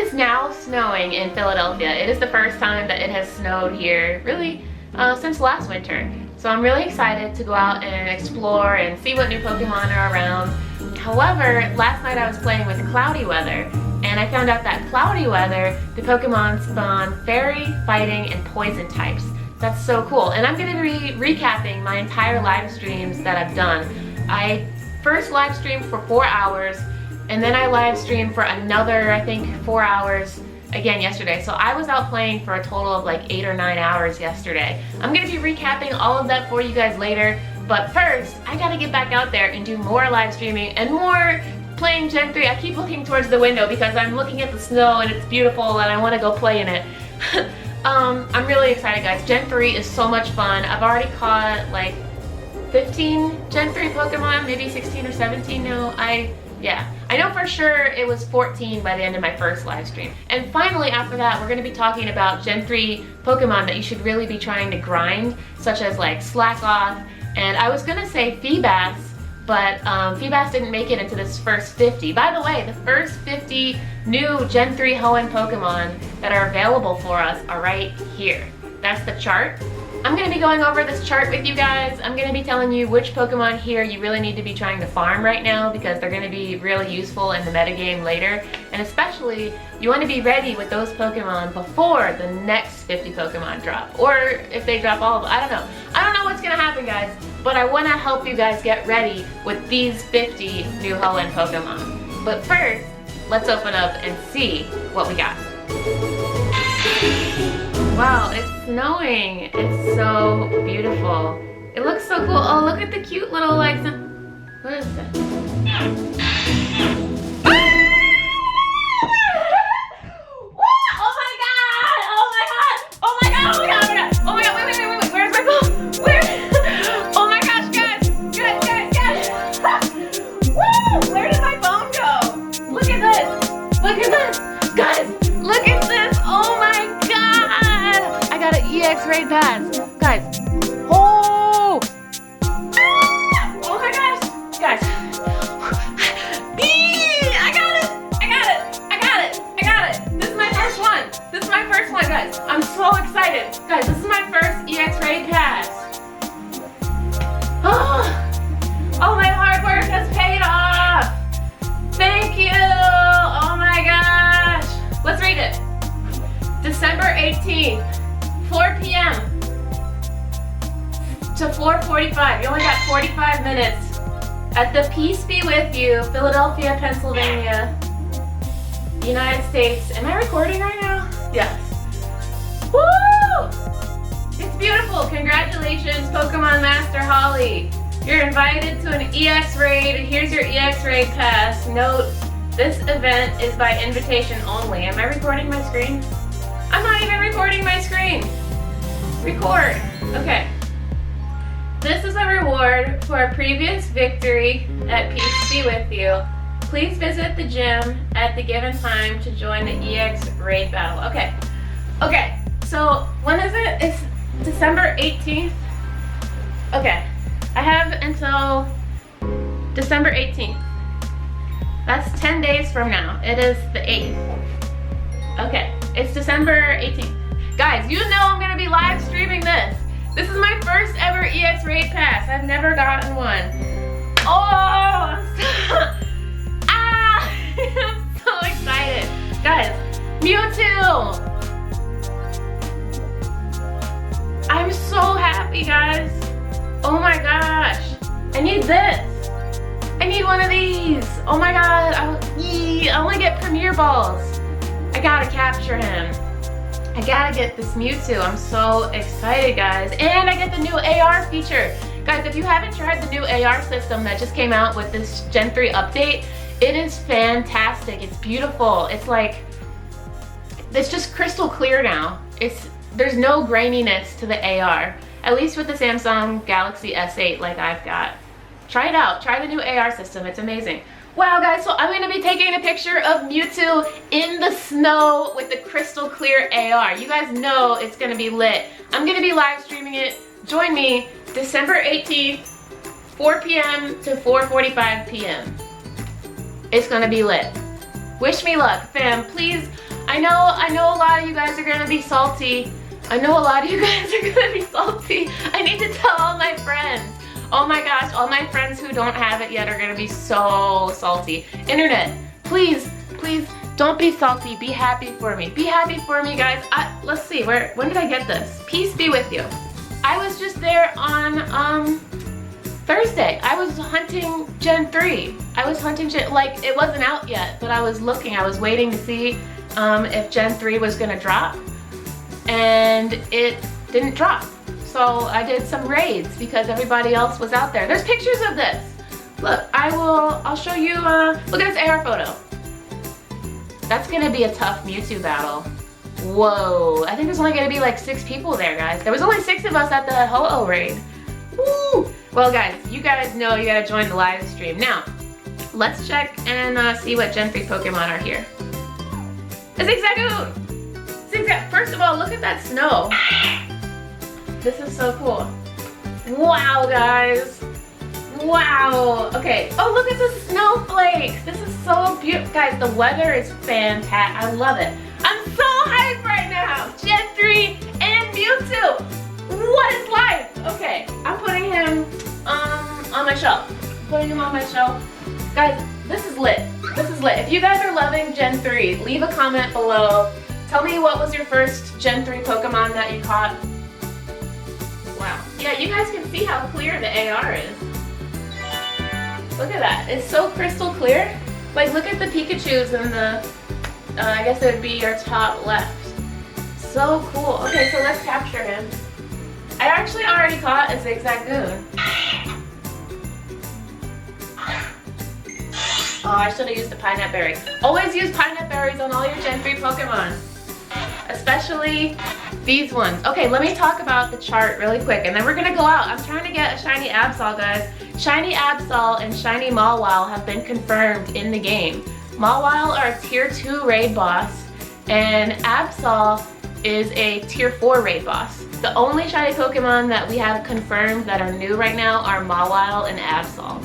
is now snowing in Philadelphia. It is the first time that it has snowed here, really, since last winter. So I'm really excited to go out and explore and see what new Pokemon are around. However, last night I was playing with cloudy weather, and I found out that cloudy weather, the Pokemon spawn fairy, fighting, and poison types. That's so cool. And I'm going to be recapping my entire live streams that I've done. I first live streamed for 4 hours, and then I live streamed for another, I think, 4 hours again yesterday. So I was out playing for a total of like 8 or 9 hours yesterday. I'm going to be recapping all of that for you guys later. But first, I gotta get back out there and do more live streaming and more playing Gen 3. I keep looking towards the window because I'm looking at the snow and it's beautiful and I want to go play in it. I'm really excited, guys. Gen 3 is so much fun. I've already caught like 15 Gen 3 Pokemon, maybe 16 or 17 now. I know for sure it was 14 by the end of my first live stream. And finally, after that, we're going to be talking about Gen 3 Pokemon that you should really be trying to grind, such as like Slackoth. And I was gonna say Feebas, but Feebas didn't make it into this first 50. By the way, the first 50 new Gen 3 Hoenn Pokemon that are available for us are right here. That's the chart. I'm gonna be going over this chart with you guys. I'm gonna be telling you which Pokemon here you really need to be trying to farm right now because they're gonna be really useful in the metagame later. And especially, you wanna be ready with those Pokemon before the next 50 Pokemon drop. Or if they drop all of them, I don't know. I don't know what's gonna happen, guys, but I wanna help you guys get ready with these 50 new Hoenn Pokemon. But first, let's open up and see what we got. Wow, it's snowing. It's so beautiful. It looks so cool. Oh, look at the cute little like, what is this? Raid pass. Guys. Oh! Oh my gosh. Guys. I got it. I got it. I got it. I got it. This is my first one. This is my first one, guys. I'm so excited. Guys, this is my first EX Raid pass. Oh, my hard work has paid off. Thank you. Oh my gosh. Let's read it. December 18th. 4 p.m. to 4:45. You only got 45 minutes. At the Peace Be With You, Philadelphia, Pennsylvania, United States. Am I recording right now? Yes. Woo! It's beautiful. Congratulations, PkmnMasterHolly. You're invited to an EX Raid. Here's your EX Raid pass. Note, this event is by invitation only. Am I recording my screen? I'm not even recording my screen. Record. Okay. This is a reward for a previous victory at Peace Be With You. Please visit the gym at the given time to join the EX Raid battle. Okay. Okay. So when is it? It's December 18th. Okay. I have until December 18th. That's 10 days from now. It is the 8th. Okay. It's December 18th. Guys, you know I'm gonna be live streaming this. This is my first ever EX Raid pass. I've never gotten one. Oh, I'm so excited. Guys, Mewtwo. I'm so happy, guys. Oh my gosh. I need this. I need one of these. Oh my god. I only get Premier Balls. I gotta capture him. I gotta get this Mewtwo. I'm so excited, guys. And I get the new AR feature. Guys, if you haven't tried the new AR system that just came out with this Gen 3 update, it is fantastic. It's beautiful. It's like, it's just crystal clear now. There's no graininess to the AR. At least with the Samsung Galaxy S8 like I've got. Try it out. Try the new AR system. It's amazing. Wow, guys, so I'm gonna be taking a picture of Mewtwo in the snow with the crystal clear AR. You guys know it's gonna be lit. I'm gonna be live streaming it. Join me December 18th, 4 p.m. to 4:45 p.m. It's gonna be lit. Wish me luck, fam. Please, I know a lot of you guys are gonna be salty. I know a lot of you guys are gonna be salty. I need to tell all my friends. Oh my gosh, all my friends who don't have it yet are gonna be so salty. Internet, please, please don't be salty. Be happy for me. Be happy for me, guys. Let's see, when did I get this? Peace be with you. I was just there on Thursday. I was hunting Gen 3. I was hunting like it wasn't out yet, but I was looking. I was waiting to see if Gen 3 was gonna drop, and it didn't drop. So I did some raids because everybody else was out there. There's pictures of this. Look, I'll show you, look at this AR photo. That's gonna be a tough Mewtwo battle. Whoa, I think there's only gonna be like 6 people there, guys. There was only 6 of us at the Ho-Oh raid. Woo! Well guys, you guys know you gotta join the live stream. Now, let's check and see what Gen 3 Pokemon are here. A Zigzagoon! First of all, look at that snow. This is so cool. Wow, guys. Wow. Okay. Oh, look at the snowflakes. This is so beautiful. Guys, the weather is fantastic. I love it. I'm so hyped right now. Gen 3 and Mewtwo. What is life? Okay, I'm putting him on my shelf. Putting him on my shelf. Guys, this is lit. This is lit. If you guys are loving Gen 3, leave a comment below. Tell me what was your first Gen 3 Pokemon that you caught. Wow. Yeah, you guys can see how clear the AR is. Look at that. It's so crystal clear. Like, look at the Pikachus in the, I guess it would be your top left. So cool. Okay, so let's capture him. I actually already caught a Zigzagoon. Oh, I should have used the Pineapple Berry. Always use Pineapple Berries on all your Gen 3 Pokemon. Especially these ones. Okay, let me talk about the chart really quick and then we're gonna go out. I'm trying to get a shiny Absol, guys. Shiny Absol and shiny Mawile have been confirmed in the game. Mawile are a tier 2 raid boss and Absol is a tier 4 raid boss. The only shiny Pokemon that we have confirmed that are new right now are Mawile and Absol.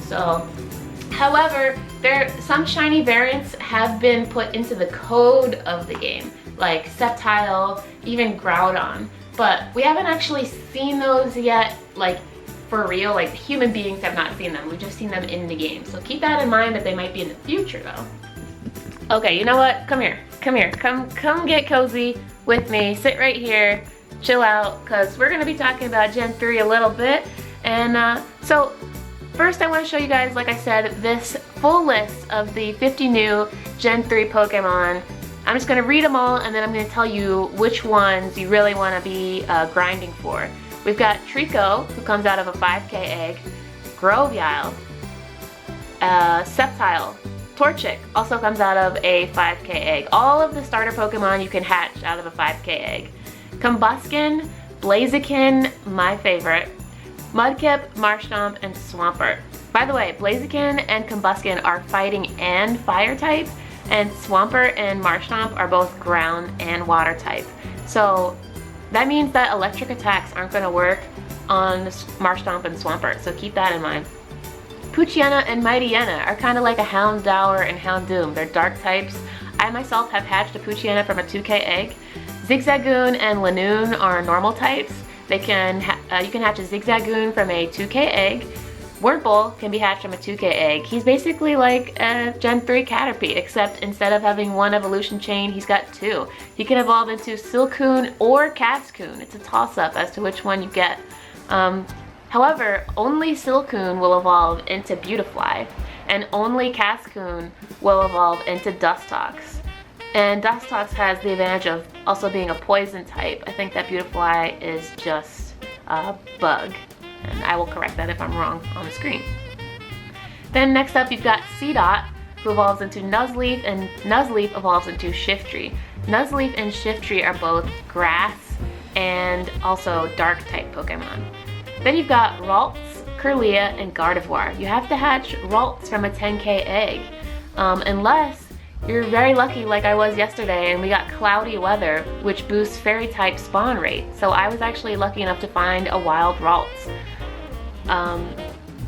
So, however, some shiny variants have been put into the code of the game, like Sceptile, even Groudon. But we haven't actually seen those yet, like for real, like human beings have not seen them. We've just seen them in the game. So keep that in mind that they might be in the future though. Okay, you know what? Come here, come here. Come get cozy with me. Sit right here, chill out, because we're gonna be talking about Gen 3 a little bit. And so first I want to show you guys, like I said, this full list of the 50 new Gen 3 Pokemon. I'm just going to read them all and then I'm going to tell you which ones you really want to be grinding for. We've got Trico, who comes out of a 5k egg, Grovyle, Sceptile, Torchic also comes out of a 5k egg. All of the starter Pokemon you can hatch out of a 5k egg. Combuskin, Blaziken, my favorite, Mudkip, Marshtomp, and Swampert. By the way, Blaziken and Combuskin are fighting and fire type, and Swampert and Marshtomp are both ground and water type. So that means that electric attacks aren't going to work on Marshtomp and Swampert, so keep that in mind. Poochyena and Mightyena are kind of like a Houndour and Houndoom. They're dark types. I myself have hatched a Poochyena from a 2k egg. Zigzagoon and Lanoon are normal types. You can hatch a Zigzagoon from a 2k egg. Wurmple can be hatched from a 2k egg. He's basically like a Gen 3 Caterpie, except instead of having one evolution chain, he's got 2. He can evolve into Silcoon or Cascoon. It's a toss-up as to which one you get. However, only Silcoon will evolve into Beautifly, and only Cascoon will evolve into Dustox. And Dustox has the advantage of also being a poison type. I think that Beautifly is just a bug. And I will correct that if I'm wrong on the screen. Then next up you've got Seedot, who evolves into Nuzleaf, and Nuzleaf evolves into Shiftry. Nuzleaf and Shiftry are both grass and also dark type Pokemon. Then you've got Ralts, Kirlia, and Gardevoir. You have to hatch Ralts from a 10k egg, unless you're very lucky like I was yesterday and we got cloudy weather, which boosts fairy type spawn rate. So I was actually lucky enough to find a wild Ralts.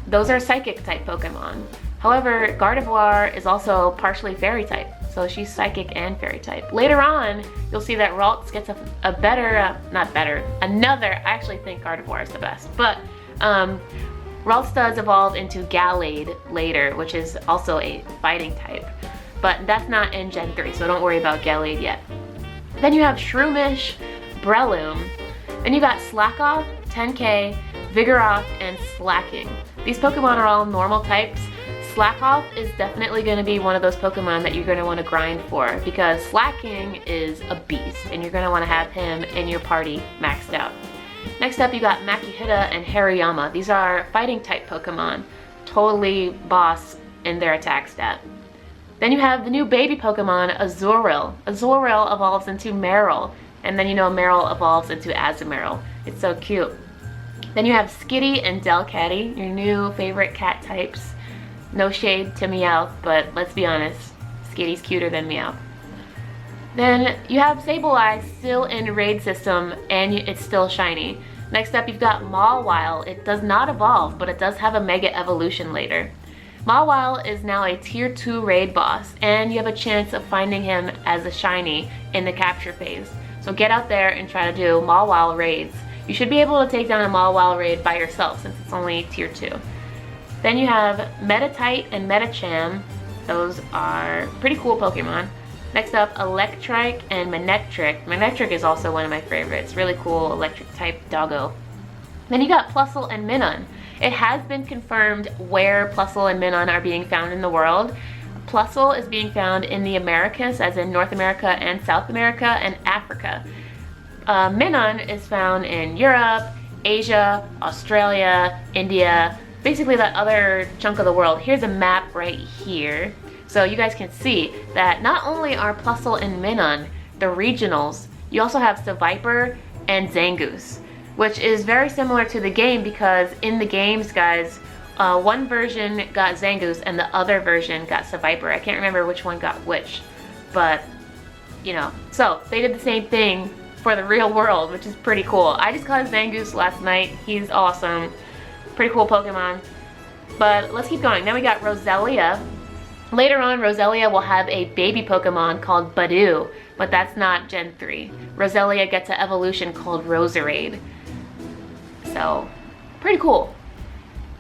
Those are psychic type Pokemon. However, Gardevoir is also partially fairy type. so she's psychic and fairy type. Later on, you'll see that Ralts gets a better, not better, another, I actually think Gardevoir is the best, but Ralts does evolve into Gallade later, which is also a fighting type, but that's not in Gen 3, so don't worry about Gallade yet. Then you have Shroomish, Breloom, then you got Slackoth, 10K, Vigoroth, and Slacking. These Pokemon are all normal types. Slackoth is definitely going to be one of those Pokemon that you're going to want to grind for because Slacking is a beast and you're going to want to have him in your party maxed out. Next up you got Makihita and Hariyama. These are fighting type Pokemon, totally boss in their attack stat. Then you have the new baby Pokemon, Azurill. Azurill evolves into Marill, and then you know Marill evolves into Azumarill. It's so cute. Then you have Skitty and Delcatty, your new favorite cat types. No shade to Meowth, but let's be honest, Skitty's cuter than Meowth. Then you have Sableye still in Raid system, and it's still shiny. Next up you've got Mawile. It does not evolve, but it does have a Mega Evolution later. Mawile is now a Tier 2 Raid boss, and you have a chance of finding him as a shiny in the capture phase. So get out there and try to do Mawile raids. You should be able to take down a Mawile raid by yourself since it's only Tier 2. Then you have Metatite and Metacham. Those are pretty cool Pokemon. Next up, Electrike and Manectric. Manectric is also one of my favorites. Really cool electric type doggo. Then you got Plusle and Minun. It has been confirmed where Plusle and Minun are being found in the world. Plusle is being found in the Americas, as in North America and South America and Africa. Minun is found in Europe, Asia, Australia, India, basically that other chunk of the world. Here's a map right here. So you guys can see that not only are Plusle and Minun the regionals, you also have Seviper and Zangoose, which is very similar to the game because in the games, guys, one version got Zangoose and the other version got Seviper. I can't remember which one got which, but you know. So they did the same thing for the real world, which is pretty cool. I just caught a Zangoose last night. He's awesome. Pretty cool Pokemon. But let's keep going. Then we got Roselia. Later on, Roselia will have a baby Pokemon called Badoo, but that's not Gen 3. Roselia gets an evolution called Roserade. So, pretty cool.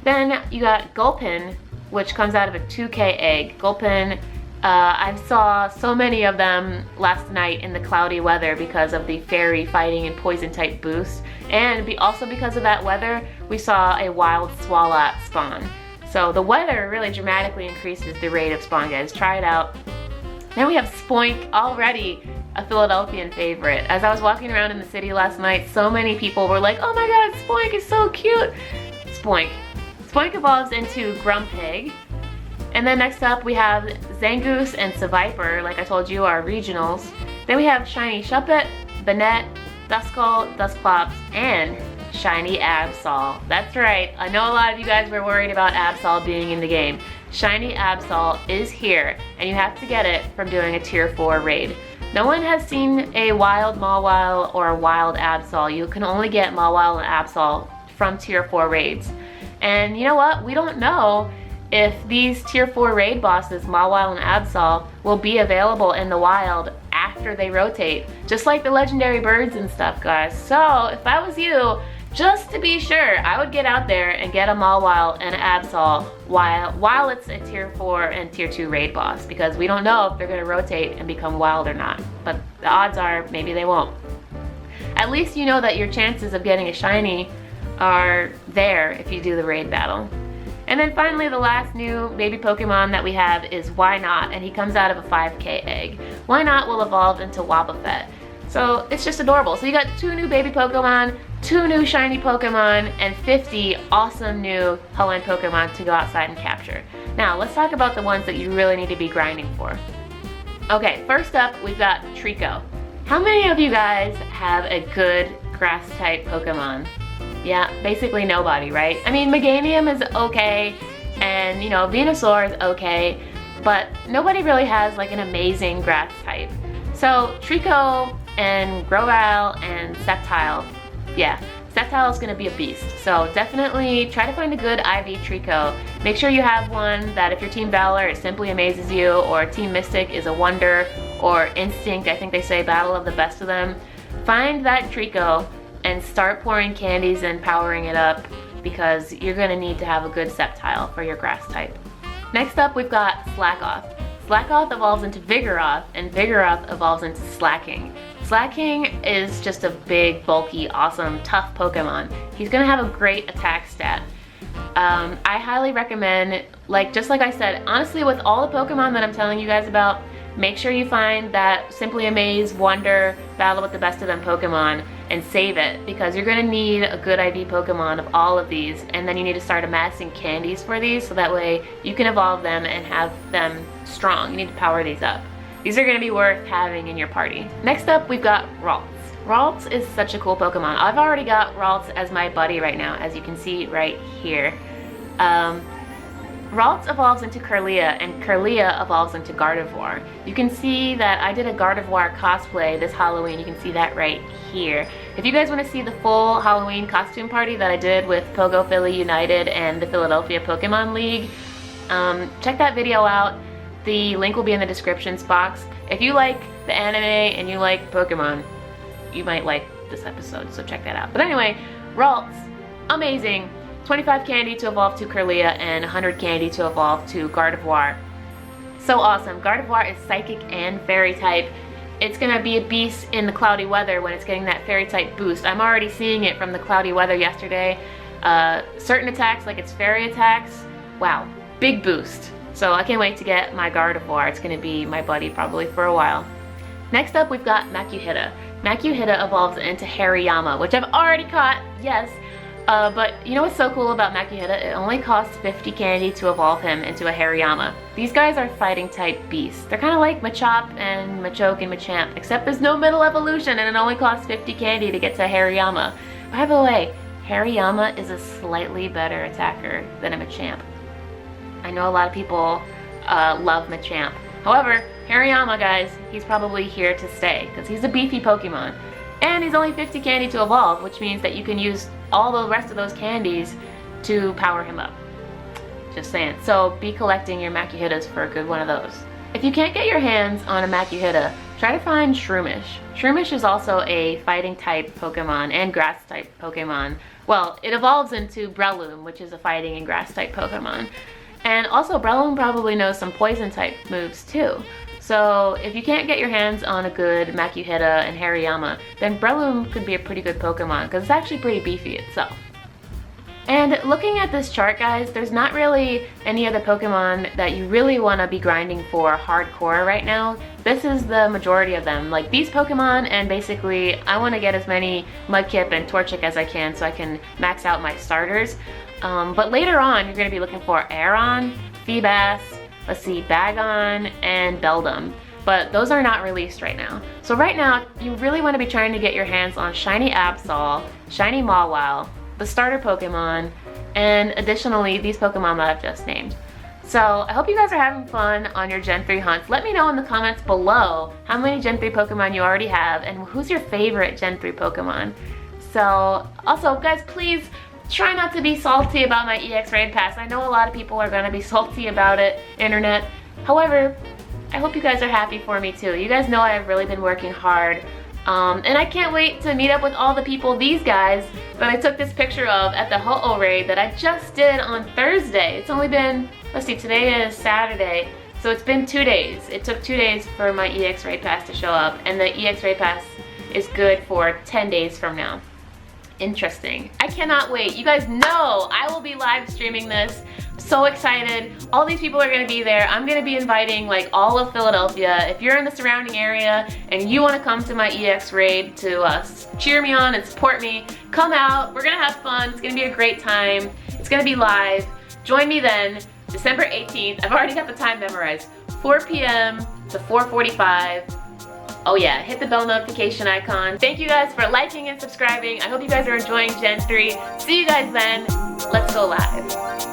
Then you got Gulpin, which comes out of a 2K egg. Gulpin, I saw so many of them last night in the cloudy weather because of the fairy fighting and poison type boost. And also because of that weather, we saw a wild Swalot spawn. So the weather really dramatically increases the rate of spawn, guys. Try it out. Then we have Spoink, already a Philadelphian favorite. As I was walking around in the city last night, so many people were like, oh my god, Spoink is so cute. Spoink. Spoink evolves into Grumpig. And then next up we have Zangoose and Seviper, like I told you, are regionals. Then we have Shiny Shuppet, Banette, Duskull, Dusclops, and Shiny Absol. That's right, I know a lot of you guys were worried about Absol being in the game. Shiny Absol is here, and you have to get it from doing a Tier 4 raid. No one has seen a wild Mawile or a wild Absol. You can only get Mawile and Absol from Tier 4 raids. And you know what? We don't know if these Tier 4 raid bosses, Mawile and Absol, will be available in the wild after they rotate. Just like the legendary birds and stuff, guys. So if I was you, just to be sure, I would get out there and get a Mawile and Absol while it's a Tier 4 and Tier 2 raid boss, because we don't know if they're going to rotate and become wild or not. But the odds are maybe they won't. At least you know that your chances of getting a shiny are there if you do the raid battle. And then finally, the last new baby Pokemon that we have is Wynot, and he comes out of a 5K egg. Wynot will evolve into Wobbuffet. So it's just adorable. So you got 2 new baby Pokemon, 2 new shiny Pokemon, and 50 awesome new Hellline Pokemon to go outside and capture. Now let's talk about the ones that you really need to be grinding for. Okay, first up we've got Trico. How many of you guys have a good grass type Pokemon? Yeah, basically nobody, right? I mean, Meganium is okay, and you know, Venusaur is okay, but nobody really has like an amazing grass type. So Trico and Grovyle and Sceptile, yeah. Sceptile is going to be a beast. So definitely try to find a good IV Trico. Make sure you have one that if you're Team Valor, it simply amazes you, or Team Mystic is a wonder, or Instinct, I think they say battle of the best of them. Find that Trico and start pouring candies and powering it up, because you're going to need to have a good Sceptile for your grass type. Next up, we've got Slackoth. Slackoth evolves into Vigoroth, and Vigoroth evolves into Slacking. Slacking is just a big, bulky, awesome, tough Pokemon. He's gonna have a great attack stat. I highly recommend, just like I said, honestly, with all the Pokemon that I'm telling you guys about, make sure you find that Simply Amaze, Wonder, Battle with the Best of Them Pokemon and save it, because you're gonna need a good IV Pokemon of all of these, and then you need to start amassing candies for these so that way you can evolve them and have them strong. You need to power these up. These are gonna be worth having in your party. Next up, we've got Ralts. Ralts is such a cool Pokemon. I've already got Ralts as my buddy right now, as you can see right here. Ralts evolves into Kirlia, and Kirlia evolves into Gardevoir. You can see that I did a Gardevoir cosplay this Halloween. You can see that right here. If you guys want to see the full Halloween costume party that I did with Pogo Philly United and the Philadelphia Pokemon League, check that video out. The link will be in the descriptions box. If you like the anime and you like Pokemon, you might like this episode, so check that out. But anyway, Ralts, amazing. 25 candy to evolve to Kirlia and 100 candy to evolve to Gardevoir. So awesome. Gardevoir is Psychic and Fairy type. It's gonna be a beast in the cloudy weather when it's getting that Fairy type boost. I'm already seeing it from the cloudy weather yesterday. Certain attacks, like its Fairy attacks, wow, big boost. So I can't wait to get my Gardevoir. It's gonna be my buddy probably for a while. Next up, we've got Makuhita. Makuhita evolves into Hariyama, which I've already caught, yes. But you know what's so cool about Makuhita? It only costs 50 candy to evolve him into a Hariyama. These guys are fighting type beasts. They're kind of like Machop and Machoke and Machamp, except there's no middle evolution and it only costs 50 candy to get to Hariyama. By the way, Hariyama is a slightly better attacker than a Machamp. I know a lot of people love Machamp. However, Hariyama, guys, he's probably here to stay because he's a beefy Pokemon. And he's only 50 candy to evolve, which means that you can use all the rest of those candies to power him up. Just saying. So be collecting your Makuhitas for a good one of those. If you can't get your hands on a Makuhita, try to find Shroomish. Shroomish is also a fighting type Pokemon and grass type Pokemon. Well, it evolves into Breloom, which is a fighting and grass type Pokemon. And also Breloom probably knows some poison type moves too. So if you can't get your hands on a good Makuhita and Hariyama, then Breloom could be a pretty good Pokemon because it's actually pretty beefy itself. And looking at this chart, guys, there's not really any other Pokemon that you really want to be grinding for hardcore right now. This is the majority of them. Like these Pokemon, and basically I want to get as many Mudkip and Torchic as I can so I can max out my starters. But later on, you're going to be looking for Aeron, Feebas, let's see, Bagon, and Beldum. But those are not released right now. So right now, you really want to be trying to get your hands on Shiny Absol, Shiny Mawile, the starter Pokemon, and additionally, these Pokemon that I've just named. So I hope you guys are having fun on your Gen 3 hunts. Let me know in the comments below how many Gen 3 Pokemon you already have and who's your favorite Gen 3 Pokemon. So also, guys, please try not to be salty about my EX Raid Pass. I know a lot of people are gonna be salty about it, internet. However, I hope you guys are happy for me too. You guys know I've really been working hard. And I can't wait to meet up with all the people, these guys, that I took this picture of at the Ho-Oh Raid that I just did on Thursday. It's only been, let's see, today is Saturday. So it's been 2 days. It took 2 days for my EX Raid Pass to show up. And the EX Raid Pass is good for 10 days from now. Interesting. I cannot wait. You guys know I will be live streaming this. So excited. All these people are going to be there. I'm going to be inviting like all of Philadelphia. If you're in the surrounding area and you want to come to my EX Raid to cheer me on and support me, come out. We're going to have fun. It's going to be a great time. It's going to be live. Join me then, December 18th. I've already got the time memorized. 4 p.m. to 4:45. Oh yeah, hit the bell notification icon. Thank you guys for liking and subscribing. I hope you guys are enjoying Gen 3. See you guys then. Let's go live.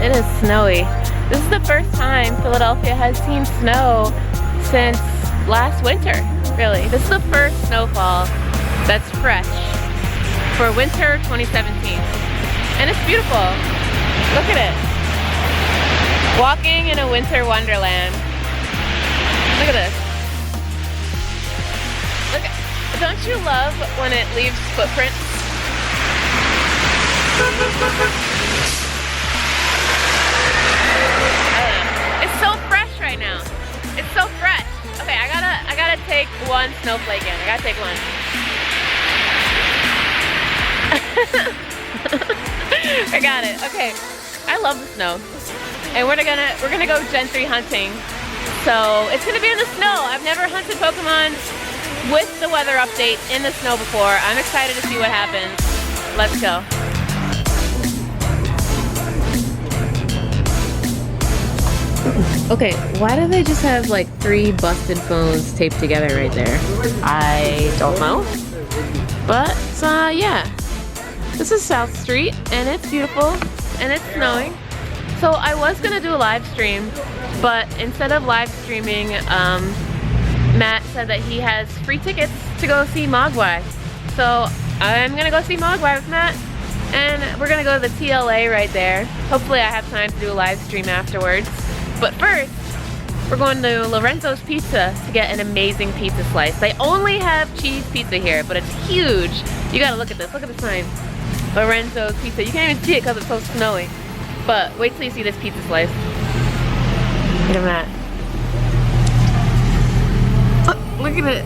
it is snowy. This is the first time Philadelphia has seen snow since last winter, really. This is the first snowfall that's fresh for winter 2017. And it's beautiful. Look at it. Walking in a winter wonderland. Look at this. Look, don't you love when it leaves footprints? It's so fresh right now. It's so fresh. Okay, I gotta take one snowflake in. I gotta take one. I got it. Okay. I love the snow. And we're gonna go gentry hunting. So it's gonna be in the snow. I've never hunted Pokemon with the weather update in the snow before. I'm excited to see what happens. Let's go. Okay, why do they just have like 3 busted phones taped together right there? I don't know. But, yeah. This is South Street, and it's beautiful, and it's snowing. So I was gonna do a live stream, but instead of live streaming, Matt said that he has free tickets to go see Mogwai. So I'm gonna go see Mogwai with Matt, and we're gonna go to the TLA right there. Hopefully I have time to do a live stream afterwards. But first, we're going to Lorenzo's Pizza to get an amazing pizza slice. They only have cheese pizza here, but it's huge. You gotta look at this. Look at the sign. Lorenzo's Pizza. You can't even see it because it's so snowy. But wait till you see this pizza slice. Look at that. Oh, look at it.